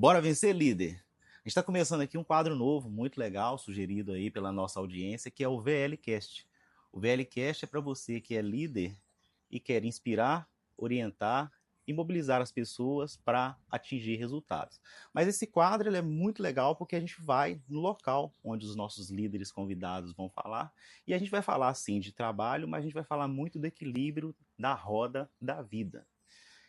Bora vencer, líder? A gente está começando aqui um quadro novo, muito legal, sugerido aí pela nossa audiência, que é o VLcast. O VLcast é para você que é líder e quer inspirar, orientar e mobilizar as pessoas para atingir resultados. Mas esse quadro ele é muito legal porque a gente vai no local onde os nossos líderes convidados vão falar, e a gente vai falar sim de trabalho, mas a gente vai falar muito do equilíbrio da roda da vida.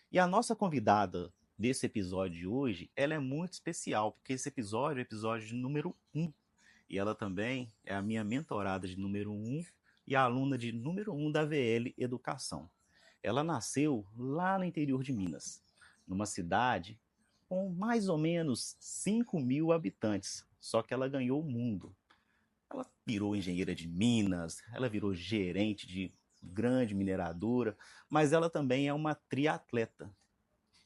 E a nossa convidada desse episódio de hoje, ela é muito especial, porque esse episódio é o episódio de número 1. E ela também é a minha mentorada de número 1 e a aluna de número 1 da VL Educação. Ela nasceu lá no interior de Minas, numa cidade com mais ou menos 5.000 habitantes, só que ela ganhou o mundo. Ela virou engenheira de minas, ela virou gerente de grande mineradora, mas ela também é uma triatleta.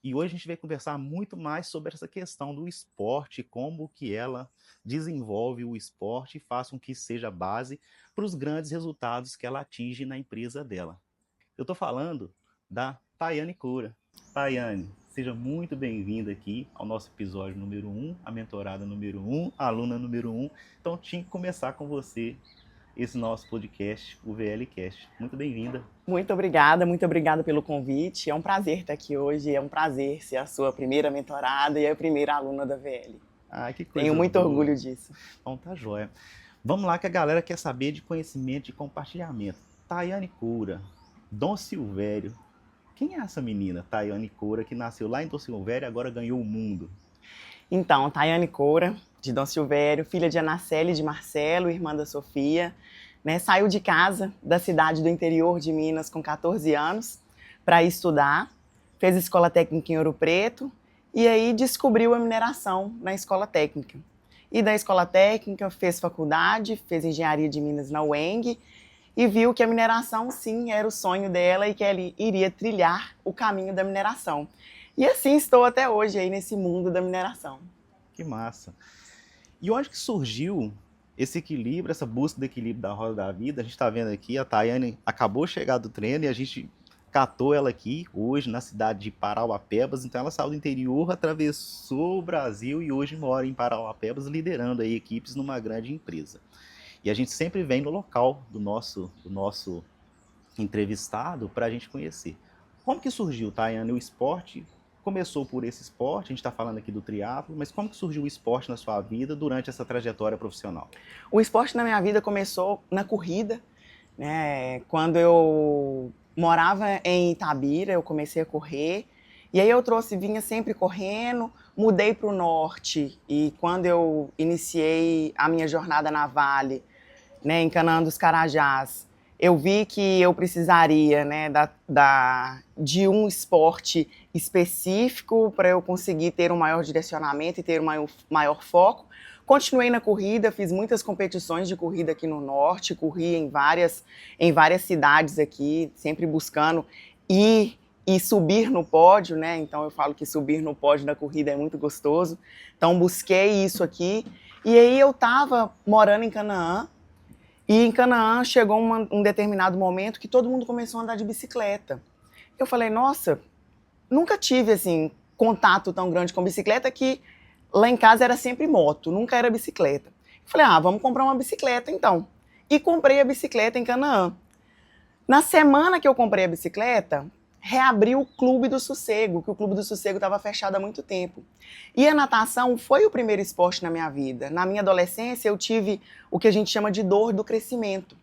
E hoje a gente vai conversar muito mais sobre essa questão do esporte, como que ela desenvolve o esporte e faz com que seja base para os grandes resultados que ela atinge na empresa dela. Eu estou falando da Tayane Coura. Tayane, seja muito bem-vinda aqui ao nosso episódio número 1, a mentorada número 1, a aluna número 1. Então tinha que começar com você esse nosso podcast, o VLcast. Muito bem-vinda. Muito obrigada pelo convite. É um prazer estar aqui hoje, é um prazer ser a sua primeira mentorada e a primeira aluna da VL. Ah, que coisa Tenho muito boa. orgulho disso. Então tá joia. Vamos lá que a galera quer saber de conhecimento e compartilhamento. Tayane Coura, Dom Silvério. Quem é essa menina, Tayane Coura, que nasceu lá em Dom Silvério e agora ganhou o mundo? Então, Tayane Coura, de Dom Silvério, filha de Anaceli e de Marcelo, irmã da Sofia, né, saiu de casa, da cidade do interior de Minas, com 14 anos, para ir estudar, fez escola técnica em Ouro Preto, e aí descobriu a mineração na escola técnica. E da escola técnica fez faculdade, fez engenharia de Minas na UENG, e viu que a mineração, sim, era o sonho dela e que ela iria trilhar o caminho da mineração. E assim estou até hoje aí nesse mundo da mineração. Que massa. E onde que surgiu esse equilíbrio, essa busca do equilíbrio da roda da vida? A gente está vendo aqui, a Tayane acabou de chegar do treino e a gente catou ela aqui hoje na cidade de Parauapebas. Então ela saiu do interior, atravessou o Brasil e hoje mora em Parauapebas, liderando aí equipes numa grande empresa. E a gente sempre vem no local do nosso entrevistado para a gente conhecer. Como que surgiu, Tayane, o esporte? Começou por esse esporte, a gente está falando aqui do triatlo, mas como que surgiu o esporte na sua vida durante essa trajetória profissional? O esporte na minha vida começou na corrida, né? Quando eu morava em Itabira, eu comecei a correr, e aí eu vinha sempre correndo, mudei para o norte, e quando eu iniciei a minha jornada na Vale, né, em Canaã dos Carajás, eu vi que eu precisaria, né, de um esporte específico para eu conseguir ter um maior direcionamento e ter um maior foco. Continuei na corrida, fiz muitas competições de corrida aqui no norte, corri em várias cidades aqui, sempre buscando ir e subir no pódio, né? Então eu falo que subir no pódio da corrida é muito gostoso. Então busquei isso aqui. E aí eu estava morando em Canaã, e em Canaã chegou um determinado momento que todo mundo começou a andar de bicicleta. Eu falei, nossa, nunca tive assim, contato tão grande com bicicleta, que lá em casa era sempre moto, nunca era bicicleta. Eu falei, vamos comprar uma bicicleta então. E comprei a bicicleta em Canaã. Na semana que eu comprei a bicicleta, reabriu o Clube do Sossego, que o Clube do Sossego estava fechado há muito tempo. E a natação foi o primeiro esporte na minha vida. Na minha adolescência, eu tive o que a gente chama de dor do crescimento.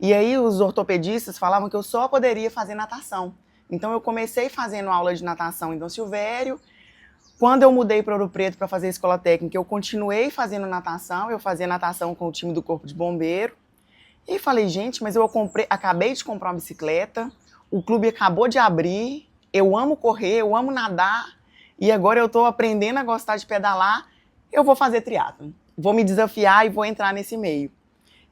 E aí os ortopedistas falavam que eu só poderia fazer natação. Então eu comecei fazendo aula de natação em Dom Silvério. Quando eu mudei para Ouro Preto para fazer escola técnica, eu continuei fazendo natação. Eu fazia natação com o time do Corpo de Bombeiro. E falei, gente, mas acabei de comprar uma bicicleta, o clube acabou de abrir, eu amo correr, eu amo nadar, e agora eu estou aprendendo a gostar de pedalar, eu vou fazer triatlo. Vou me desafiar e vou entrar nesse meio.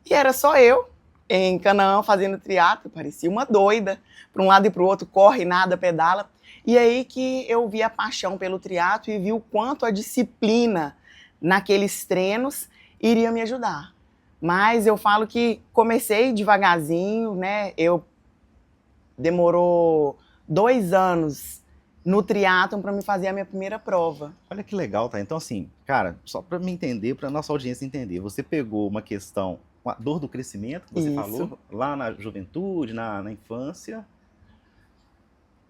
E era só eu, em Canaã, fazendo triatlo, parecia uma doida, para um lado e para o outro, corre, nada, pedala. E aí que eu vi a paixão pelo triatlo e vi o quanto a disciplina naqueles treinos iria me ajudar. Mas eu falo que comecei devagarzinho, né? Demorou 2 anos no triatlon para me fazer a minha primeira prova. Olha que legal, tá? Então, assim, cara, só para me entender, para nossa audiência entender, você pegou uma questão, uma dor do crescimento, que você falou, lá na juventude, na infância,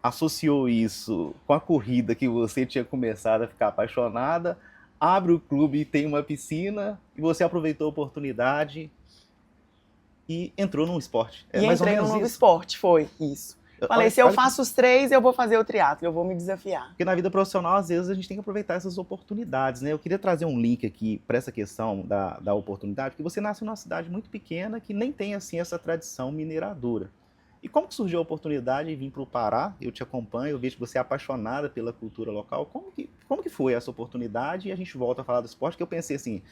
associou isso com a corrida que você tinha começado a ficar apaixonada, abre o clube e tem uma piscina, e você aproveitou a oportunidade e entrou num esporte. E entrei num novo esporte, foi isso. Falei, se eu faço os 3, eu vou fazer o triatlo, eu vou me desafiar. Porque na vida profissional, às vezes, a gente tem que aproveitar essas oportunidades, né? Eu queria trazer um link aqui para essa questão da oportunidade, porque você nasce numa cidade muito pequena que nem tem, assim, essa tradição mineradora. E como que surgiu a oportunidade de vir para o Pará? Eu te acompanho, eu vejo que você é apaixonada pela cultura local. Como que foi essa oportunidade? E a gente volta a falar do esporte, que eu pensei assim,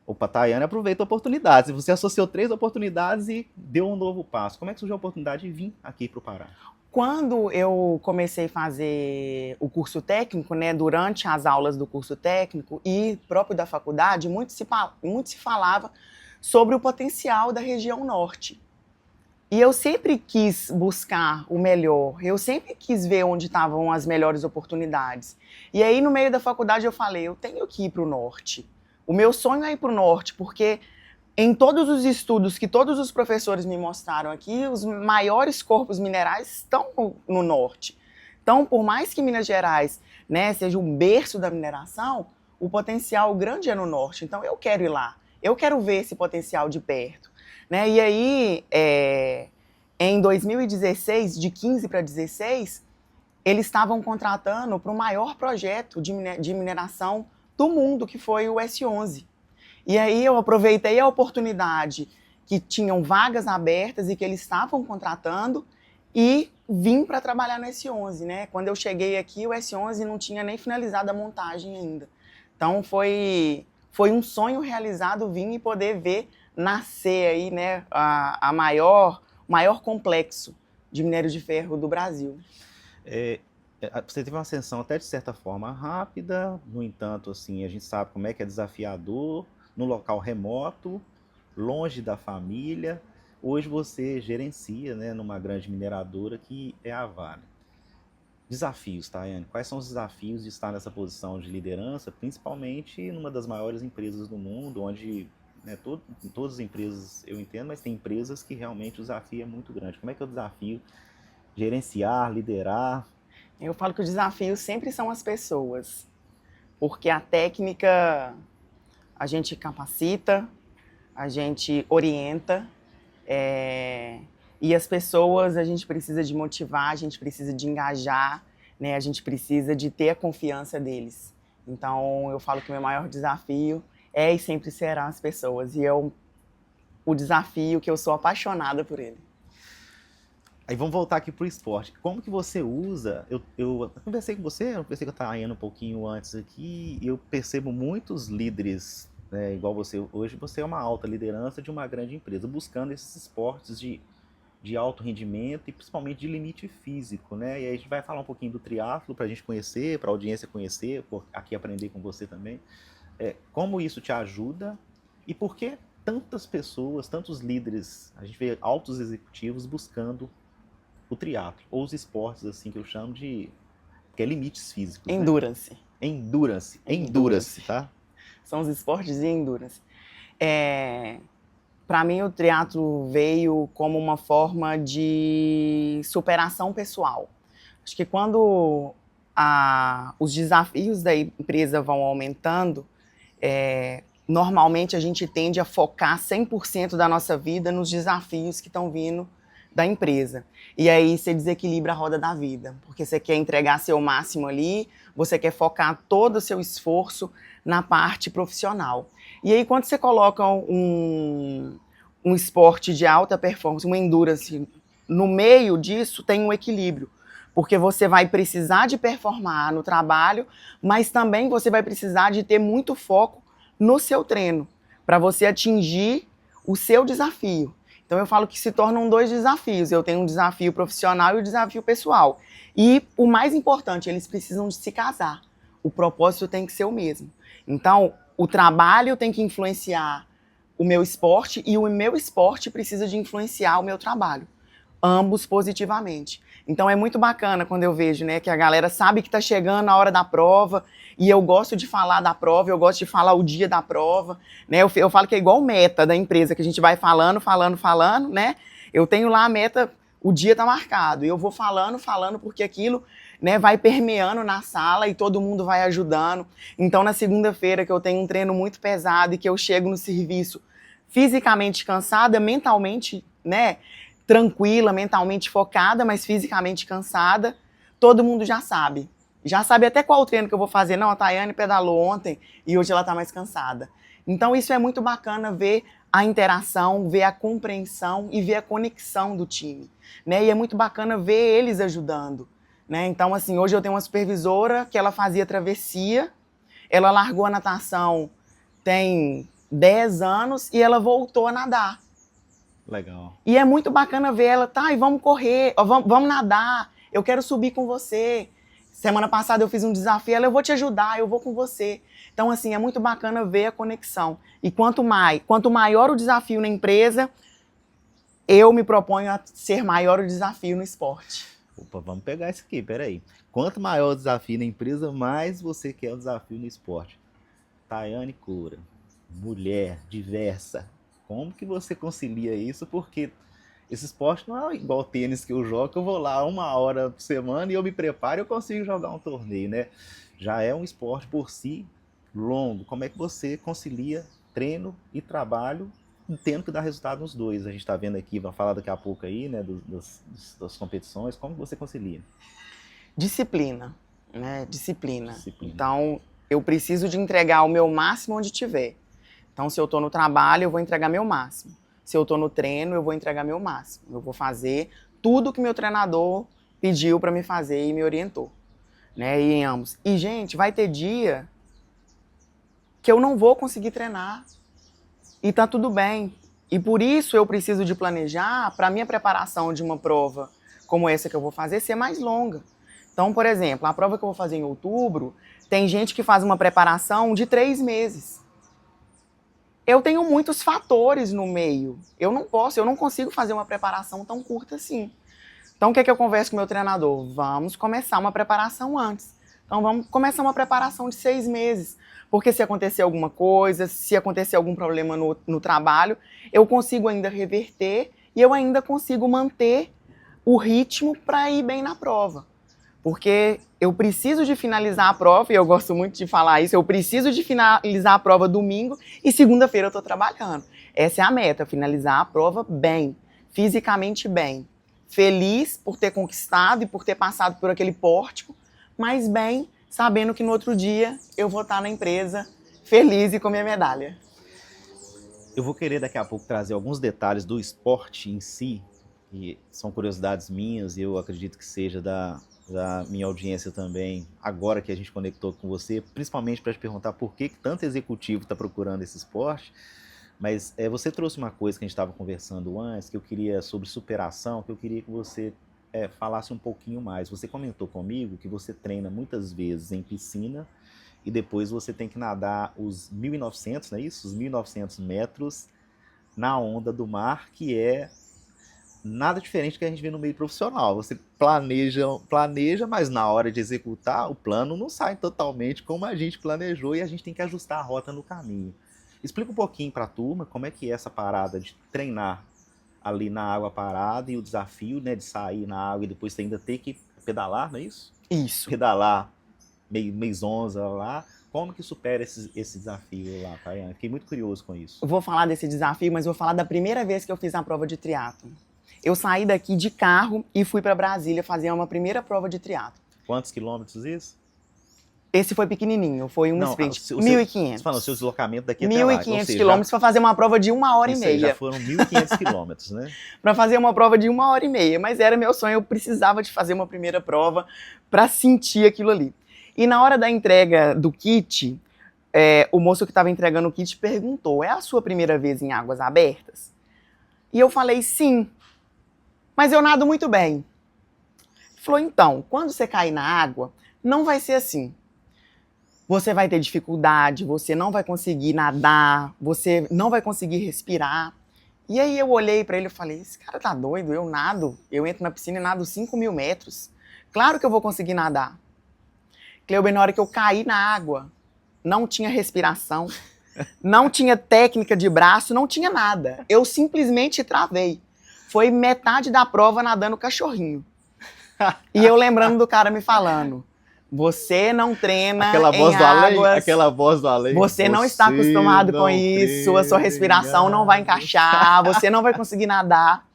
opa, Tayane aproveita oportunidades. Você associou 3 oportunidades e deu um novo passo. Como é que surgiu a oportunidade de vir aqui para o Pará? Quando eu comecei a fazer o curso técnico, né, durante as aulas do curso técnico e próprio da faculdade, muito se falava sobre o potencial da região norte. E eu sempre quis buscar o melhor, eu sempre quis ver onde estavam as melhores oportunidades. E aí, no meio da faculdade, eu falei, eu tenho que ir para o norte. O meu sonho é ir para o norte, porque em todos os estudos que todos os professores me mostraram aqui, os maiores corpos minerais estão no norte. Então, por mais que Minas Gerais, né, seja um berço da mineração, o potencial grande é no norte. Então, eu quero ir lá. Eu quero ver esse potencial de perto. Né? E aí, em 2016, de 15 para 16, eles estavam contratando para o maior projeto de mineração do mundo, que foi o S11. E aí eu aproveitei a oportunidade que tinham vagas abertas e que eles estavam contratando e vim para trabalhar no S11, né? Quando eu cheguei aqui, o S11 não tinha nem finalizado a montagem ainda. Então foi um sonho realizado vir e poder ver nascer aí, né, o maior complexo de minério de ferro do Brasil. Você teve uma ascensão até de certa forma rápida, no entanto, assim, a gente sabe como é que é desafiador, no local remoto, longe da família. Hoje você gerencia, né, numa grande mineradora que é a Vale. Desafios, Tayane. Quais são os desafios de estar nessa posição de liderança, principalmente numa das maiores empresas do mundo, onde, né, todas as empresas eu entendo, mas tem empresas que realmente o desafio é muito grande. Como é que é o desafio gerenciar, liderar? Eu falo que o desafio sempre são as pessoas, porque a técnica a gente capacita, a gente orienta, e as pessoas a gente precisa de motivar, a gente precisa de engajar, né? A gente precisa de ter a confiança deles. Então eu falo que o meu maior desafio é e sempre será as pessoas, e é o desafio que eu sou apaixonada por ele. Aí vamos voltar aqui pro esporte. Como que você usa... Eu conversei com você, eu pensei que eu estava indo um pouquinho antes aqui, e eu percebo muitos líderes, né, igual você. Hoje você é uma alta liderança de uma grande empresa, buscando esses esportes de alto rendimento e principalmente de limite físico, né? E aí a gente vai falar um pouquinho do triatlo para a gente conhecer, para a audiência conhecer, aqui aprender com você também. Como isso te ajuda e por que tantas pessoas, tantos líderes, a gente vê altos executivos buscando o triatlo, ou os esportes assim que eu chamo de, que é limites físicos. Endurance. Né? Endurance, tá? São os esportes de endurance. Para mim, o triatlo veio como uma forma de superação pessoal. Acho que quando os desafios da empresa vão aumentando, normalmente a gente tende a focar 100% da nossa vida nos desafios que estão vindo da empresa. E aí você desequilibra a roda da vida, porque você quer entregar seu máximo ali, você quer focar todo o seu esforço na parte profissional. E aí quando você coloca um esporte de alta performance, uma endurance, no meio disso tem um equilíbrio, porque você vai precisar de performar no trabalho, mas também você vai precisar de ter muito foco no seu treino, para você atingir o seu desafio. Então eu falo que se tornam 2 desafios. Eu tenho um desafio profissional e um desafio pessoal. E o mais importante, eles precisam de se casar. O propósito tem que ser o mesmo. Então, o trabalho tem que influenciar o meu esporte e o meu esporte precisa de influenciar o meu trabalho. Ambos positivamente. Então é muito bacana quando eu vejo, né, que a galera sabe que está chegando a hora da prova, e eu gosto de falar da prova, eu gosto de falar o dia da prova, né? Eu falo que é igual meta da empresa, que a gente vai falando, né? Eu tenho lá a meta, o dia está marcado, e eu vou falando, porque aquilo, né, vai permeando na sala e todo mundo vai ajudando. Então, na segunda-feira, que eu tenho um treino muito pesado e que eu chego no serviço fisicamente cansada, mentalmente, né, tranquila, mentalmente focada, mas fisicamente cansada, todo mundo já sabe. Já sabe até qual o treino que eu vou fazer. Não, a Tayane pedalou ontem e hoje ela está mais cansada. Então, isso é muito bacana, ver a interação, ver a compreensão e ver a conexão do time, né? E é muito bacana ver eles ajudando, né? Então, assim, hoje eu tenho uma supervisora que ela fazia travessia, ela largou a natação tem 10 anos e ela voltou a nadar. Legal. E é muito bacana ver ela, tá, e vamos correr, vamos nadar, eu quero subir com você. Semana passada eu fiz um desafio, ela, eu vou te ajudar, eu vou com você. Então, assim, é muito bacana ver a conexão. E quanto maior o desafio na empresa, eu me proponho a ser maior o desafio no esporte. Opa, vamos pegar isso aqui, peraí. Quanto maior o desafio na empresa, mais você quer o desafio no esporte. Tayane Coura, mulher, diversa. Como que você concilia isso? Porque esse esporte não é igual tênis que eu jogo, que eu vou lá 1 hora por semana e eu me preparo e eu consigo jogar um torneio, né? Já é um esporte por si longo. Como é que você concilia treino e trabalho, tendo que dar resultado nos dois? A gente está vendo aqui, vai falar daqui a pouco aí, né, das competições. Como que você concilia? Disciplina, né? Disciplina. Então, eu preciso de entregar o meu máximo onde tiver. Então, se eu estou no trabalho, eu vou entregar meu máximo. Se eu estou no treino, eu vou entregar meu máximo. Eu vou fazer tudo que meu treinador pediu para me fazer e me orientou, né? E em ambos. E, gente, vai ter dia que eu não vou conseguir treinar. E tá tudo bem. E por isso eu preciso de planejar para a minha preparação de uma prova como essa que eu vou fazer ser mais longa. Então, por exemplo, a prova que eu vou fazer em outubro, tem gente que faz uma preparação de 3 meses. Eu tenho muitos fatores no meio. Eu não consigo fazer uma preparação tão curta assim. Então, o que é que eu converso com o meu treinador? Vamos começar uma preparação antes. Então, vamos começar uma preparação de 6 meses. Porque se acontecer alguma coisa, se acontecer algum problema no trabalho, eu consigo ainda reverter e eu ainda consigo manter o ritmo para ir bem na prova. Porque eu preciso de finalizar a prova, e eu gosto muito de falar isso, eu preciso de finalizar a prova domingo e segunda-feira eu estou trabalhando. Essa é a meta, finalizar a prova bem, fisicamente bem. Feliz por ter conquistado e por ter passado por aquele pórtico, mas bem, sabendo que no outro dia eu vou estar na empresa feliz e com minha medalha. Eu vou querer daqui a pouco trazer alguns detalhes do esporte em si, que são curiosidades minhas e eu acredito que seja da minha audiência também, agora que a gente conectou com você, principalmente para te perguntar por que tanto executivo está procurando esse esporte. Mas você trouxe uma coisa que a gente estava conversando antes, que eu queria, sobre superação, que eu queria que você falasse um pouquinho mais. Você comentou comigo que você treina muitas vezes em piscina e depois você tem que nadar os 1.900, não é isso? Os 1.900 metros na onda do mar, que é nada diferente do que a gente vê no meio profissional. Você planeja, mas na hora de executar, o plano não sai totalmente como a gente planejou e a gente tem que ajustar a rota no caminho. Explica um pouquinho para a turma como é que é essa parada de treinar ali na água parada e o desafio, né, de sair na água e depois você ainda ter que pedalar, não é isso? Isso. Pedalar mês 11 lá. Como que supera esse desafio lá, Tayane? Fiquei muito curioso com isso. Eu vou falar desse desafio, mas vou falar da primeira vez que eu fiz a prova de triatlo. Eu saí daqui de carro e fui para Brasília fazer uma primeira prova de triatlo. Quantos quilômetros isso? Esse foi pequenininho, foi um sprint. 1.500. Você falou, o seu deslocamento daqui até lá. 1.500 quilômetros para fazer uma prova de 1h30. Já foram 1.500 quilômetros, né? Para fazer uma prova de 1h30. Mas era meu sonho, eu precisava de fazer uma primeira prova para sentir aquilo ali. E na hora da entrega do kit, o moço que estava entregando o kit perguntou: é a sua primeira vez em águas abertas? E eu falei: sim. Mas eu nado muito bem. Ele falou: então, quando você cair na água, não vai ser assim. Você vai ter dificuldade, você não vai conseguir nadar, você não vai conseguir respirar. E aí eu olhei para ele e falei, esse cara tá doido, eu entro na piscina e nado 5.000 metros. Claro que eu vou conseguir nadar. Cleuber, na hora que eu caí na água, não tinha respiração, não tinha técnica de braço, não tinha nada. Eu simplesmente travei. Foi metade da prova nadando cachorrinho. E eu lembrando do cara me falando, você não treina em águas... Aquela voz do além. Você não está acostumado com isso, a sua respiração não vai encaixar, você não vai conseguir nadar.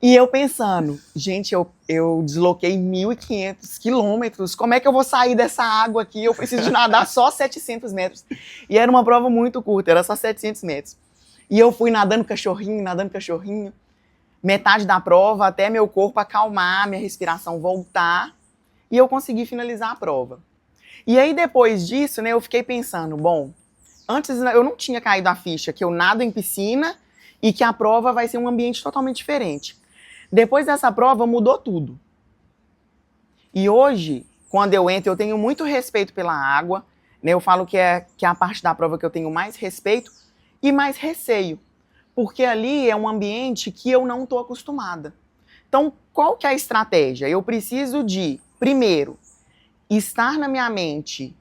E eu pensando, gente, eu desloquei 1.500 quilômetros, como é que eu vou sair dessa água aqui? Eu preciso de nadar só 700 metros. E era uma prova muito curta, era só 700 metros. E eu fui nadando cachorrinho, metade da prova, até meu corpo acalmar, minha respiração voltar, e eu consegui finalizar a prova. E aí, depois disso, né, eu fiquei pensando, bom, antes eu não tinha caído a ficha que eu nado em piscina e que a prova vai ser um ambiente totalmente diferente. Depois dessa prova, mudou tudo. E hoje, quando eu entro, eu tenho muito respeito pela água, né, eu falo que é a parte da prova que eu tenho mais respeito e mais receio, porque ali é um ambiente que eu não estou acostumada. Então, qual que é a estratégia? Eu preciso de, primeiro, estar na minha mente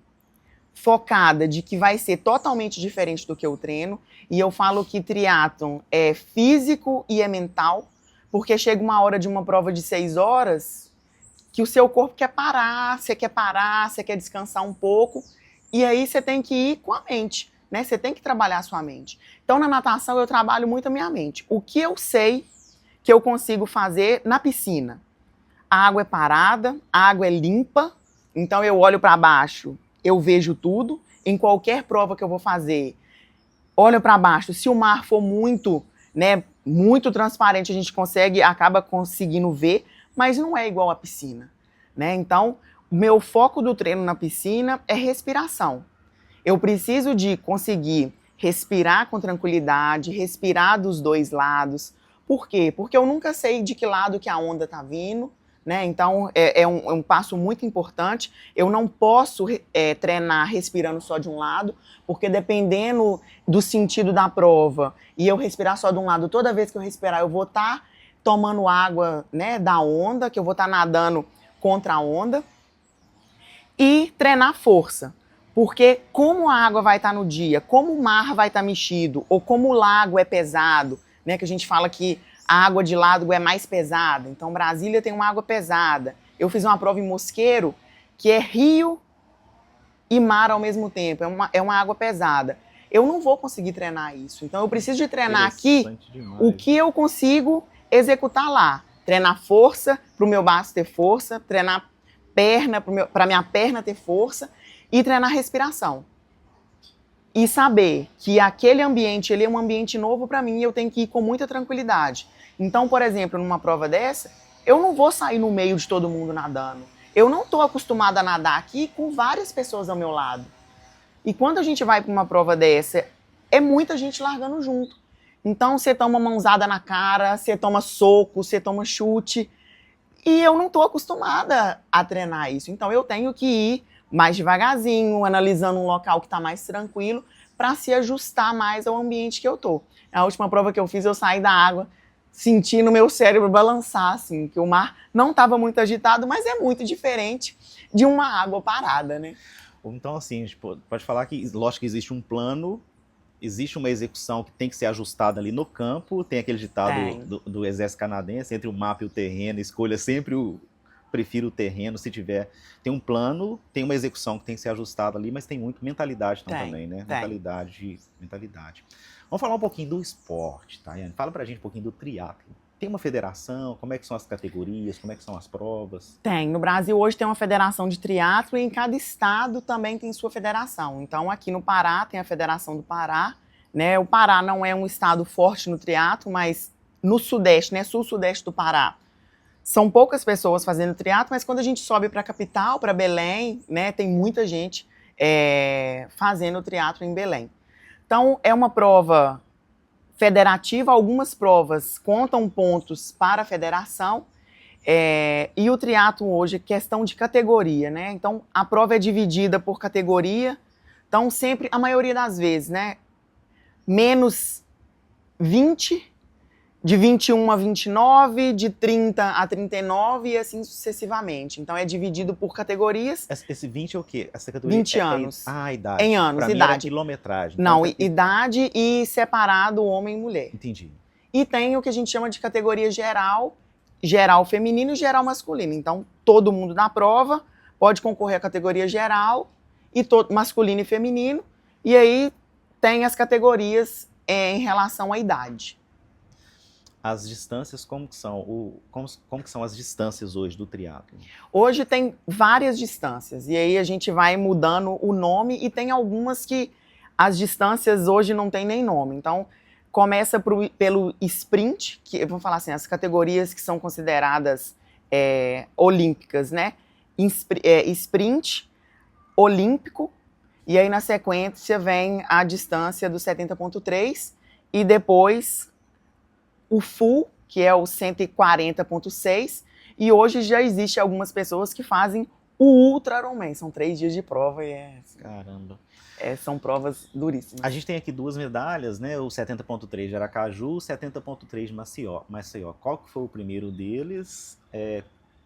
focada de que vai ser totalmente diferente do que eu treino. E eu falo que triatlon é físico e é mental, porque chega uma hora de uma prova de 6 horas que o seu corpo quer parar, você quer descansar um pouco, e aí você tem que ir com a mente, né? Você tem que trabalhar a sua mente. Então, na natação, eu trabalho muito a minha mente. O que eu sei que eu consigo fazer na piscina? A água é parada, a água é limpa, então eu olho para baixo, eu vejo tudo. Em qualquer prova que eu vou fazer, olho para baixo. Se o mar for muito, né, muito transparente, a gente acaba conseguindo ver, mas não é igual à piscina, né? Então, o meu foco do treino na piscina é respiração. Eu preciso de conseguir respirar com tranquilidade, respirar dos dois lados. Por quê? Porque eu nunca sei de que lado que a onda está vindo, né? Então, é um passo muito importante. Eu não posso treinar respirando só de um lado, porque dependendo do sentido da prova, e eu respirar só de um lado, toda vez que eu respirar, eu vou estar tomando água, né, da onda, que eu vou estar nadando contra a onda. E treinar força. Porque como a água vai estar no dia, como o mar vai estar mexido, ou como o lago é pesado, né, que a gente fala que a água de lago é mais pesada. Então, Brasília tem uma água pesada. Eu fiz uma prova em Mosqueiro, que é rio e mar ao mesmo tempo. É uma água pesada. Eu não vou conseguir treinar isso. Então, eu preciso de treinar aqui o que eu consigo executar lá. Treinar força, para o meu braço ter força, treinar perna, para minha perna ter força, e treinar respiração. E saber que aquele ambiente, ele é um ambiente novo para mim e eu tenho que ir com muita tranquilidade. Então, por exemplo, numa prova dessa, eu não vou sair no meio de todo mundo nadando. Eu não estou acostumada a nadar aqui com várias pessoas ao meu lado. E quando a gente vai para uma prova dessa, é muita gente largando junto. Então, você toma mãozada na cara, você toma soco, você toma chute. E eu não estou acostumada a treinar isso. Então, eu tenho que ir mais devagarzinho, analisando um local que está mais tranquilo, para se ajustar mais ao ambiente que eu estou. A última prova que eu fiz, eu saí da água sentindo o meu cérebro balançar, assim, que o mar não estava muito agitado, mas é muito diferente de uma água parada, né? Então, assim, a gente pode falar que, lógico que existe um plano, existe uma execução que tem que ser ajustada ali no campo, tem aquele ditado do exército canadense, entre o mapa e o terreno, escolha sempre prefiro o terreno, se tiver, tem um plano, tem uma execução que tem que ser ajustada ali, mas tem muito mentalidade também, né? Mentalidade. Vamos falar um pouquinho do esporte, Tayane. Fala pra gente um pouquinho do triatlo. Tem uma federação? Como é que são as categorias? Como é que são as provas? Tem. No Brasil hoje tem uma federação de triatlo e em cada estado também tem sua federação. Então aqui no Pará tem a Federação do Pará, né? O Pará não é um estado forte no triatlo, mas no sudeste, né? Sul-sudeste do Pará, são poucas pessoas fazendo triatlo, mas quando a gente sobe para a capital, para Belém, né? Tem muita gente fazendo triatlo em Belém. Então é uma prova federativa, algumas provas contam pontos para a federação, e o triatlo hoje é questão de categoria, né? Então a prova é dividida por categoria, então sempre, a maioria das vezes, né? Menos 20 De 21 a 29, de 30 a 39 e assim sucessivamente. Então é dividido por categorias. Esse 20 é o quê? Essa categoria 20 anos. Idade. Em anos, pra mim idade. Era quilometragem. Não, idade e separado homem e mulher. Entendi. E tem o que a gente chama de categoria geral, geral feminino e geral masculino. Então todo mundo na prova pode concorrer à categoria geral, e masculino e feminino. E aí tem as categorias em relação à idade. As distâncias, como que são? Como que são as distâncias hoje do triatlo? Hoje tem várias distâncias, e aí a gente vai mudando o nome, e tem algumas que as distâncias hoje não tem nem nome. Então, começa pelo sprint, que vamos falar assim, as categorias que são consideradas olímpicas, né? Sprint, olímpico, e aí na sequência vem a distância do 70.3, e depois o full, que é o 140.6, e hoje já existe algumas pessoas que fazem o Ultra Ironman. São 3 dias de prova e Caramba. São provas duríssimas. A gente tem aqui 2 medalhas, né? O 70.3 de Aracaju, o 70.3 de Maceió. Qual que foi o primeiro deles?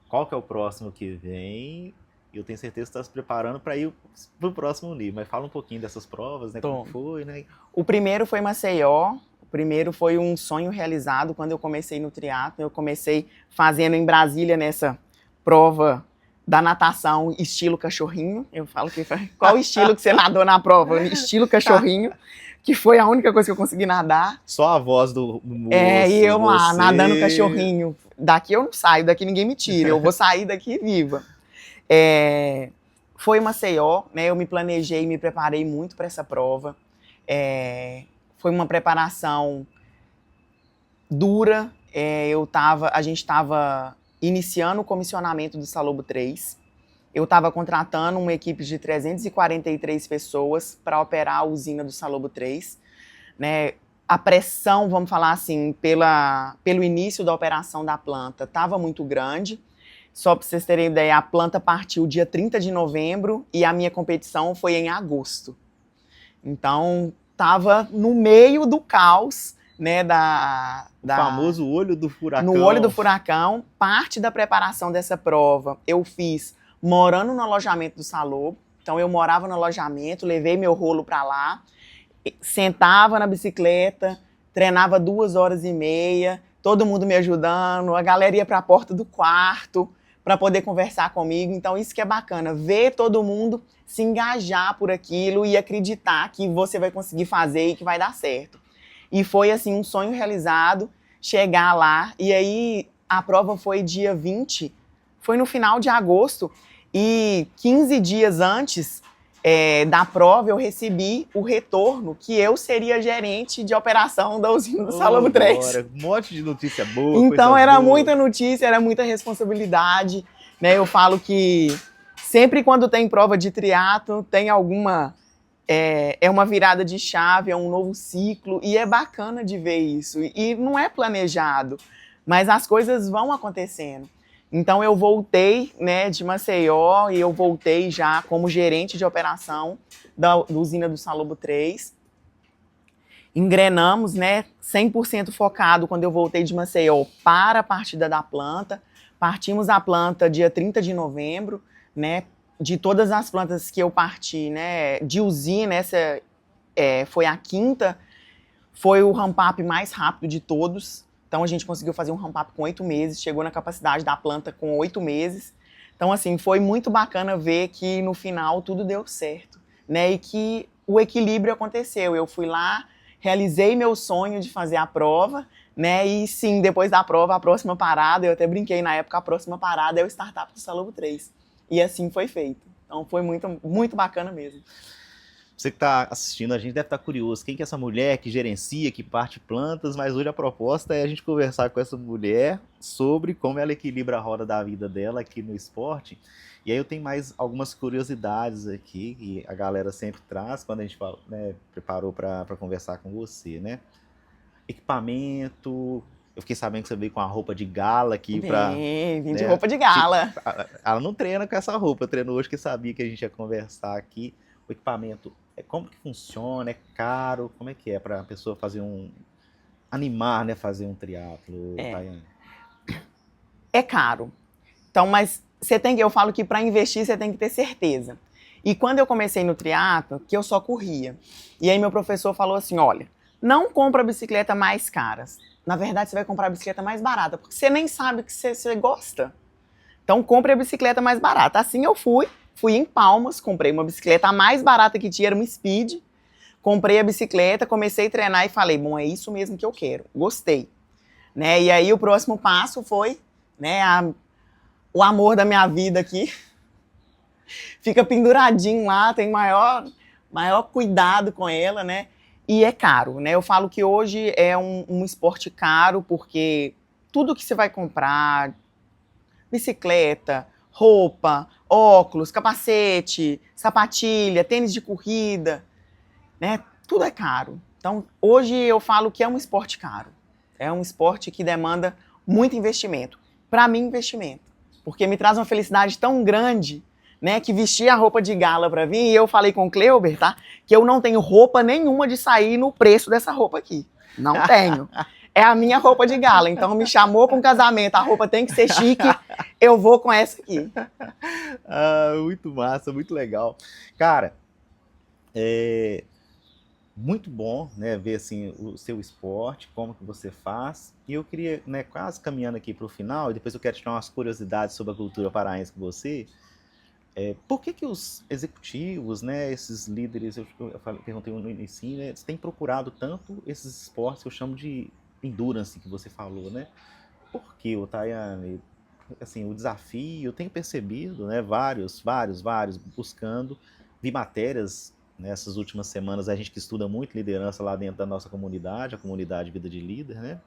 Qual que é o próximo que vem? Eu tenho certeza que você está se preparando para ir para o próximo nível. Mas fala um pouquinho dessas provas, né? Como foi, né? O primeiro foi Maceió. O primeiro foi um sonho realizado quando eu comecei no triatlo. Eu comecei fazendo em Brasília nessa prova da natação estilo cachorrinho. Eu falo que foi, qual estilo que você nadou na prova? Estilo cachorrinho, que foi a única coisa que eu consegui nadar. Só a voz do moço. E eu lá, nadando cachorrinho. Daqui eu não saio, daqui ninguém me tira. Eu vou sair daqui viva. Foi Maceió, né? Eu me planejei, me preparei muito para essa prova. Foi uma preparação dura. A gente estava iniciando o comissionamento do Salobo 3. Eu estava contratando uma equipe de 343 pessoas para operar a usina do Salobo 3. Né? A pressão, vamos falar assim, pelo início da operação da planta estava muito grande. Só para vocês terem ideia, a planta partiu dia 30 de novembro e a minha competição foi em agosto. Então, estava no meio do caos, né, o famoso olho do furacão. No olho do furacão. Parte da preparação dessa prova eu fiz morando no alojamento do Salobo. Então, eu morava no alojamento, levei meu rolo para lá, sentava na bicicleta, treinava 2h30, todo mundo me ajudando, a galera ia para a porta do quarto para poder conversar comigo. Então, isso que é bacana, ver todo mundo se engajar por aquilo e acreditar que você vai conseguir fazer e que vai dar certo. E foi, assim, um sonho realizado, chegar lá. E aí, a prova foi dia 20, foi no final de agosto, e 15 dias antes da prova, eu recebi o retorno que eu seria gerente de operação da usina do Salobo 3. Um monte de notícia boa. Então, era muita notícia, era muita responsabilidade. Né? Eu falo que sempre quando tem prova de triatlo, tem alguma... uma virada de chave, é um novo ciclo, e é bacana de ver isso. E não é planejado, mas as coisas vão acontecendo. Então, eu voltei, né, de Maceió, e eu voltei já como gerente de operação da usina do Salobo 3. Engrenamos, né, 100% focado quando eu voltei de Maceió para a partida da planta. Partimos a planta dia 30 de novembro, né, de todas as plantas que eu parti, né, de usina, essa foi a quinta, foi o ramp-up mais rápido de todos. Então, a gente conseguiu fazer um ramp-up com 8 meses, chegou na capacidade da planta com 8 meses. Então, assim, foi muito bacana ver que no final tudo deu certo, né, e que o equilíbrio aconteceu. Eu fui lá, realizei meu sonho de fazer a prova, né, e sim, depois da prova, a próxima parada, eu até brinquei na época, a próxima parada é o startup do Salobo 3. E assim foi feito. Então foi muito, muito bacana mesmo. Você que está assistindo, a gente deve estar curioso. Quem que é essa mulher que gerencia, que parte plantas? Mas hoje a proposta é a gente conversar com essa mulher sobre como ela equilibra a roda da vida dela aqui no esporte. E aí eu tenho mais algumas curiosidades aqui que a galera sempre traz quando a gente fala, né, preparou para conversar com você, né? Equipamento... Eu fiquei sabendo que você veio com a roupa de gala aqui para... Vim de roupa de gala. Ela não treina com essa roupa, treinou hoje que sabia que a gente ia conversar aqui. O equipamento, como que funciona? É caro? Como é que é para a pessoa fazer animar, né, fazer um triatlo, Tayane? É caro. Então, mas eu falo que para investir você tem que ter certeza. E quando eu comecei no triatlo, que eu só corria. E aí meu professor falou assim, olha, não compra bicicleta mais caras. Na verdade, você vai comprar a bicicleta mais barata, porque você nem sabe que você gosta. Então, compre a bicicleta mais barata. Assim eu fui em Palmas, comprei uma bicicleta, a mais barata que tinha era uma Speed. Comprei a bicicleta, comecei a treinar e falei, bom, é isso mesmo que eu quero. Gostei. Né? E aí o próximo passo foi, né, o amor da minha vida aqui. Fica penduradinho lá, tem maior cuidado com ela, né? E é caro, né? Eu falo que hoje é um esporte caro, porque tudo que você vai comprar, bicicleta, roupa, óculos, capacete, sapatilha, tênis de corrida, né? Tudo é caro. Então, hoje eu falo que é um esporte caro. É um esporte que demanda muito investimento. Para mim, investimento. Porque me traz uma felicidade tão grande, né, que vestir a roupa de gala para mim, e eu falei com o Cleuber, tá, que eu não tenho roupa nenhuma de sair no preço dessa roupa aqui. Não tenho. É a minha roupa de gala. Então, me chamou para um casamento, a roupa tem que ser chique, eu vou com essa aqui. Muito massa, muito legal. Cara, muito bom, né, ver assim, o seu esporte, como que você faz. E eu queria, né, quase caminhando aqui para o final, e depois eu quero tirar umas curiosidades sobre a cultura paraense com você. Por que os executivos, né, esses líderes, perguntei no início, né, eles têm procurado tanto esses esportes que eu chamo de endurance, que você falou, né? Por que, Tayane? Assim, o desafio, eu tenho percebido, né, vários buscando, vi matérias nessas últimas semanas, a gente que estuda muito liderança lá dentro da nossa comunidade, a comunidade Vida de Líder, né?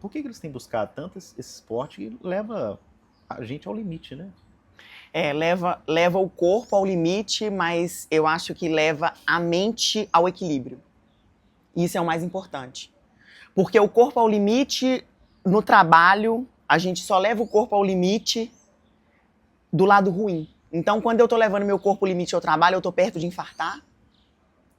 Por que eles têm buscado tanto esse esporte que leva a gente ao limite, né? Leva o corpo ao limite, mas eu acho que leva a mente ao equilíbrio. Isso é o mais importante. Porque o corpo ao limite, no trabalho, a gente só leva o corpo ao limite do lado ruim. Então, quando eu tô levando meu corpo ao limite ao trabalho, eu tô perto de infartar,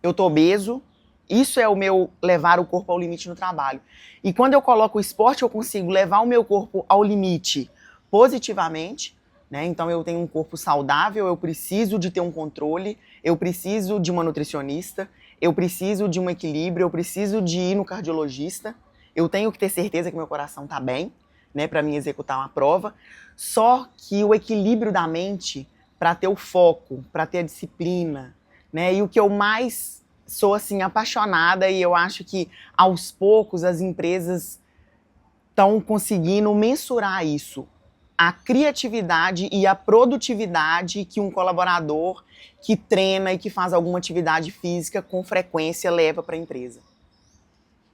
eu tô obeso. Isso é o meu levar o corpo ao limite no trabalho. E quando eu coloco o esporte, eu consigo levar o meu corpo ao limite positivamente, né? Então, eu tenho um corpo saudável, eu preciso de ter um controle, eu preciso de uma nutricionista, eu preciso de um equilíbrio, eu preciso de ir no cardiologista, eu tenho que ter certeza que meu coração tá bem, né, para mim executar uma prova. Só que o equilíbrio da mente, para ter o foco, para ter a disciplina, né? E o que eu mais sou assim apaixonada, e eu acho que aos poucos as empresas estão conseguindo mensurar isso, a criatividade e a produtividade que um colaborador que treina e que faz alguma atividade física com frequência leva para a empresa.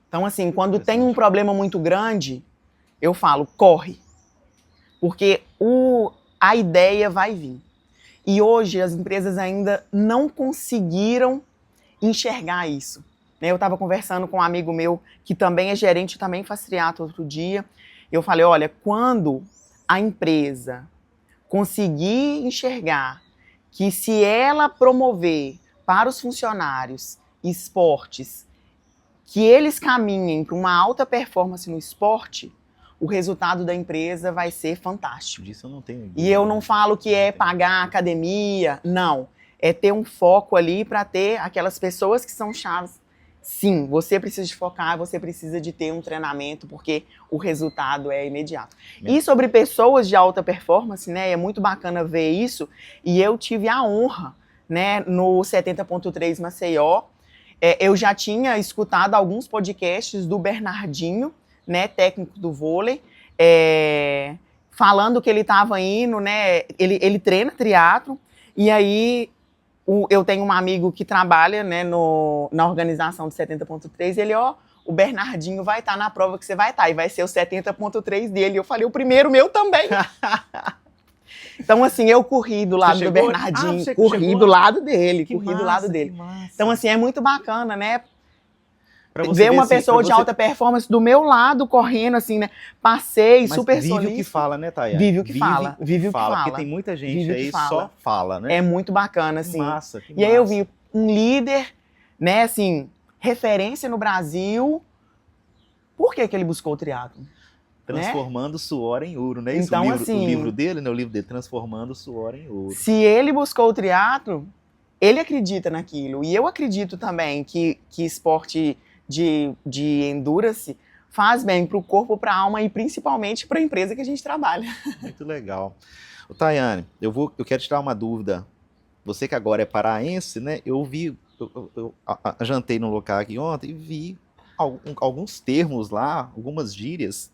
Então, assim, quando tem um problema muito grande, eu falo, corre. Porque a ideia vai vir. E hoje as empresas ainda não conseguiram enxergar isso. Eu estava conversando com um amigo meu que também é gerente, também faz triatlo outro dia. Eu falei, olha, quando a empresa conseguir enxergar que se ela promover para os funcionários esportes, que eles caminhem para uma alta performance no esporte, o resultado da empresa vai ser fantástico. Disso eu não tenho ideia. E eu não falo que é pagar academia, não. É ter um foco ali para ter aquelas pessoas que são chaves. Sim, você precisa de focar, você precisa de ter um treinamento, porque o resultado é imediato. E sobre pessoas de alta performance, né, é muito bacana ver isso, e eu tive a honra, né, no 70.3 Maceió, eu já tinha escutado alguns podcasts do Bernardinho, né, técnico do vôlei, falando que ele estava indo, né, ele treina triatlo, e aí eu tenho um amigo que trabalha, né, na organização do 70.3, e ele, o Bernardinho vai estar na prova que você vai estar, e vai ser o 70.3 dele. E eu falei, o primeiro meu também. Então, assim, eu corri do lado do Bernardinho, corri do lado dele, corri do lado dele. Então, assim, é muito bacana, né? Ver uma pessoa de alta performance do meu lado correndo, assim, né? Passei, super solícito. Vive o que fala, né, Tayane? Vive o que fala. Vive o que fala. Porque tem muita gente aí só fala, né? É muito bacana, assim. Que massa. E aí eu vi um líder, né, assim, referência no Brasil, Por que que ele buscou o triatlo? Transformando suor em ouro, né? Isso, Então, o assim, livro dele, né? O livro dele, Transformando Suor em Ouro. Se ele buscou o triatlo, ele acredita naquilo. E eu acredito também que esporte de endurance faz bem para o corpo, para a alma e principalmente para a empresa que a gente trabalha. Muito legal. Ô, Tayane, eu quero tirar uma dúvida. Você que agora é paraense, né? Eu jantei num local aqui ontem e vi alguns termos lá, algumas gírias.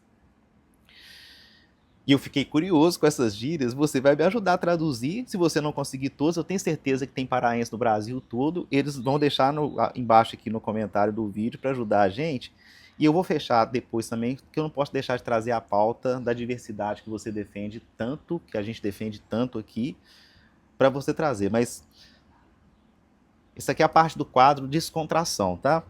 E eu fiquei curioso com essas gírias. Você vai me ajudar a traduzir. Se você não conseguir todos, eu tenho certeza que tem paraense no Brasil todo. Eles vão deixar embaixo aqui no comentário do vídeo para ajudar a gente. E eu vou fechar depois também, porque eu não posso deixar de trazer a pauta da diversidade que você defende tanto, que a gente defende tanto aqui, para você trazer. Mas isso aqui é a parte do quadro Descontração, tá?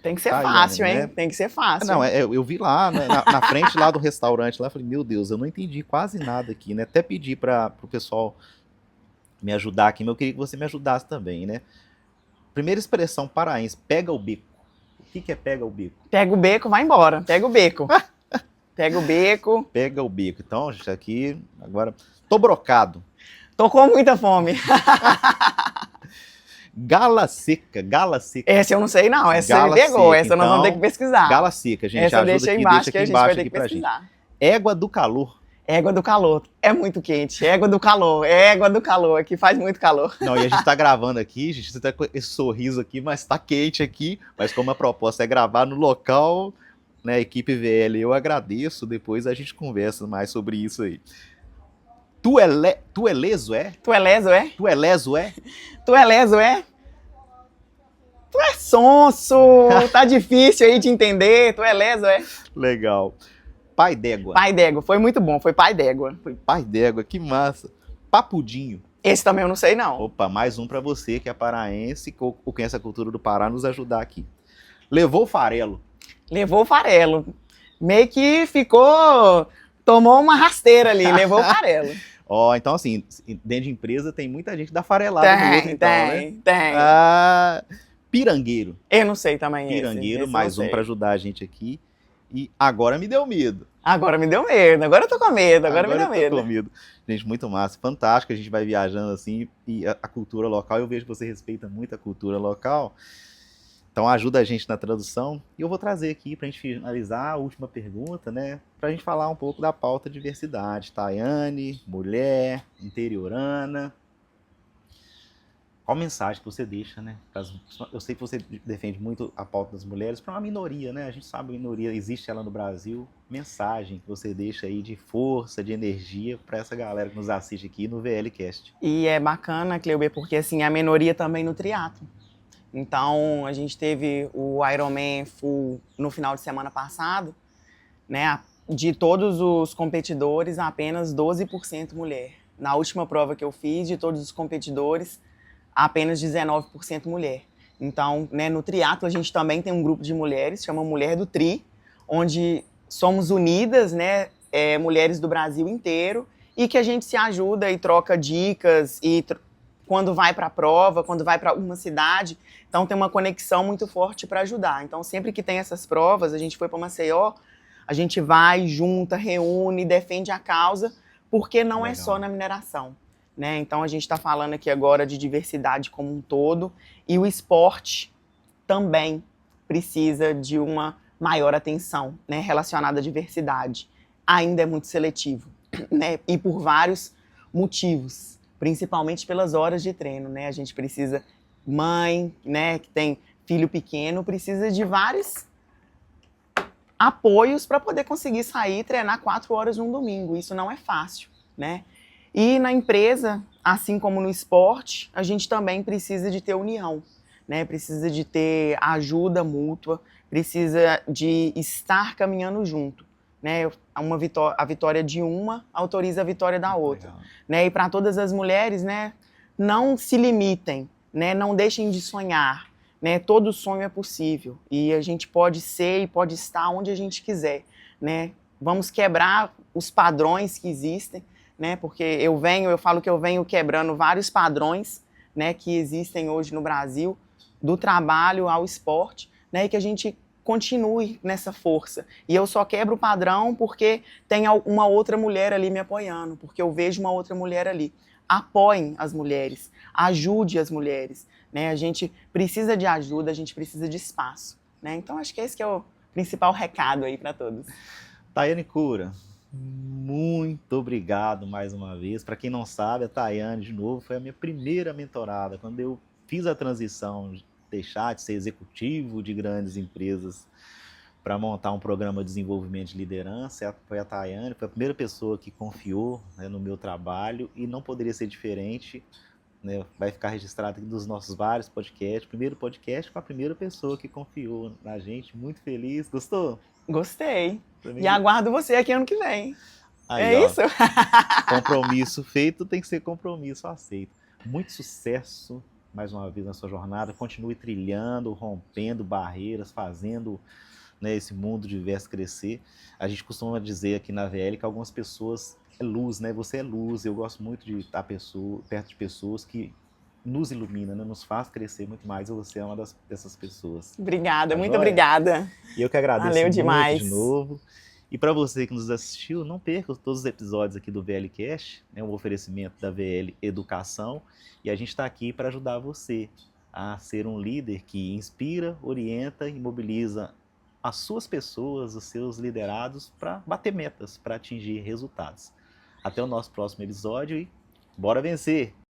Tem que ser fácil, hein? Né? Tem que ser fácil. Não, eu vi lá, né, na frente lá do restaurante, lá, falei, meu Deus, eu não entendi quase nada aqui, né? Até pedi para o pessoal me ajudar aqui, mas eu queria que você me ajudasse também, né? Primeira expressão paraense, pega o beco. O que é pega o beco? Pega o beco, vai embora. Pega o beco. Pega o beco. Pega o beco. Então, gente, aqui, agora, tô brocado. Tô com muita fome. Gala seca, gala seca. Essa eu não sei não, essa você pegou, essa então, nós vamos ter que pesquisar. Gala seca, gente, essa ajuda deixa aqui, embaixo, deixa que aqui a gente embaixo vai ter aqui que pra gente. pesquisar. Égua do calor. Égua do calor, é muito quente, égua do calor, égua do calor, aqui faz muito calor. Não, e a gente tá gravando aqui, gente, você tá com esse sorriso aqui, mas tá quente aqui, mas como a proposta é gravar no local, né, equipe VL, eu agradeço, depois a gente conversa mais sobre isso aí. Tu é leso, é? Tu é leso, é? Tu é leso, é? Tu é leso, é? Tu é sonso, tá difícil aí de entender, tu é leso, é? Legal. Pai d'égua. Pai d'égua, foi muito bom, foi pai d'égua. Foi pai d'égua, que massa. Papudinho. Esse também eu não sei não. Opa, mais um pra você que é paraense, ou conhece a cultura do Pará, nos ajudar aqui. Levou o farelo. Levou o farelo. Meio que ficou, tomou uma rasteira ali, levou o farelo. Ó, então assim, dentro de empresa tem muita gente da farelada do outro, então, né? Tem. Ah, pirangueiro. Eu não sei também Pirangueiro, esse mais um pra ajudar a gente aqui. E agora me deu medo. Agora me deu medo, agora eu tô com medo, agora me deu medo. Eu tô com medo. Gente, muito massa, fantástico, a gente vai viajando assim, e a cultura local, eu vejo que você respeita muito a cultura local, então ajuda a gente na tradução, e eu vou trazer aqui pra gente finalizar a última pergunta, né, pra gente falar um pouco da pauta diversidade. Tayane, mulher, interiorana, qual mensagem que você deixa, né? Eu sei que você defende muito a pauta das mulheres para uma minoria, né? A gente sabe que a minoria existe ela no Brasil. Mensagem que você deixa aí de força, de energia para essa galera que nos assiste aqui no VLcast. E é bacana, Cleuber, porque assim, a minoria também no triatlo. Então, a gente teve o Ironman Full no final de semana passado, né? De todos os competidores, apenas 12% mulher. Na última prova que eu fiz, de todos os competidores, apenas 19% mulher. Então, né, no triatlo a gente também tem um grupo de mulheres, chama Mulher do Tri, onde somos unidas, né, mulheres do Brasil inteiro, e que a gente se ajuda e troca dicas, e quando vai para a prova, quando vai para uma cidade, então tem uma conexão muito forte para ajudar. Então, sempre que tem essas provas, a gente foi para Maceió, a gente vai, junta, reúne, defende a causa, porque não é só na mineração. Né? Então, a gente está falando aqui agora de diversidade como um todo, e o esporte também precisa de uma maior atenção, né, relacionada à diversidade. Ainda é muito seletivo, né? E por vários motivos, principalmente pelas horas de treino. Né? A gente precisa, mãe, né, que tem filho pequeno, precisa de vários apoios para poder conseguir sair e treinar 4 horas num domingo. Isso não é fácil, né? E na empresa, assim como no esporte, a gente também precisa de ter união, né? Precisa de ter ajuda mútua, precisa de estar caminhando junto, né? A vitória de uma autoriza a vitória da outra, né? E para todas as mulheres, né? Não se limitem, né? Não deixem de sonhar, né? Todo sonho é possível e a gente pode ser e pode estar onde a gente quiser, né? Vamos quebrar os padrões que existem, né? Porque eu falo que eu venho quebrando vários padrões, né, que existem hoje no Brasil, do trabalho ao esporte, né, e que a gente continue nessa força. E eu só quebro o padrão porque tem uma outra mulher ali me apoiando, porque eu vejo uma outra mulher ali. Apoiem as mulheres, ajude as mulheres, né? A gente precisa de ajuda, a gente precisa de espaço, né? Então acho que esse que é o principal recado aí para todos. Tayane Cura, muito obrigado mais uma vez. Para quem não sabe, a Tayane, de novo, foi a minha primeira mentorada. Quando eu fiz a transição de deixar de ser executivo de grandes empresas para montar um programa de desenvolvimento de liderança, foi a Tayane, foi a primeira pessoa que confiou, né, no meu trabalho, e não poderia ser diferente, né, vai ficar registrado aqui dos nossos vários podcasts, primeiro podcast com a primeira pessoa que confiou na gente, muito feliz. Gostou? Gostei. E aguardo você aqui ano que vem. Aí, é ó, isso? Compromisso feito tem que ser compromisso aceito. Muito sucesso mais uma vez na sua jornada. Continue trilhando, rompendo barreiras, fazendo, né, esse mundo diverso crescer. A gente costuma dizer aqui na VL que algumas pessoas é luz, né? Você é luz. Eu gosto muito de estar perto de pessoas que nos iluminam, né? Nos faz crescer muito mais. E você é uma dessas pessoas. Obrigada, Tá muito joia? obrigada. E eu que agradeço Valeu muito demais. de novo. E para você que nos assistiu, não perca todos os episódios aqui do VLcast, é um oferecimento da VL Educação, e a gente está aqui para ajudar você a ser um líder que inspira, orienta e mobiliza as suas pessoas, os seus liderados para bater metas, para atingir resultados. Até o nosso próximo episódio e bora vencer!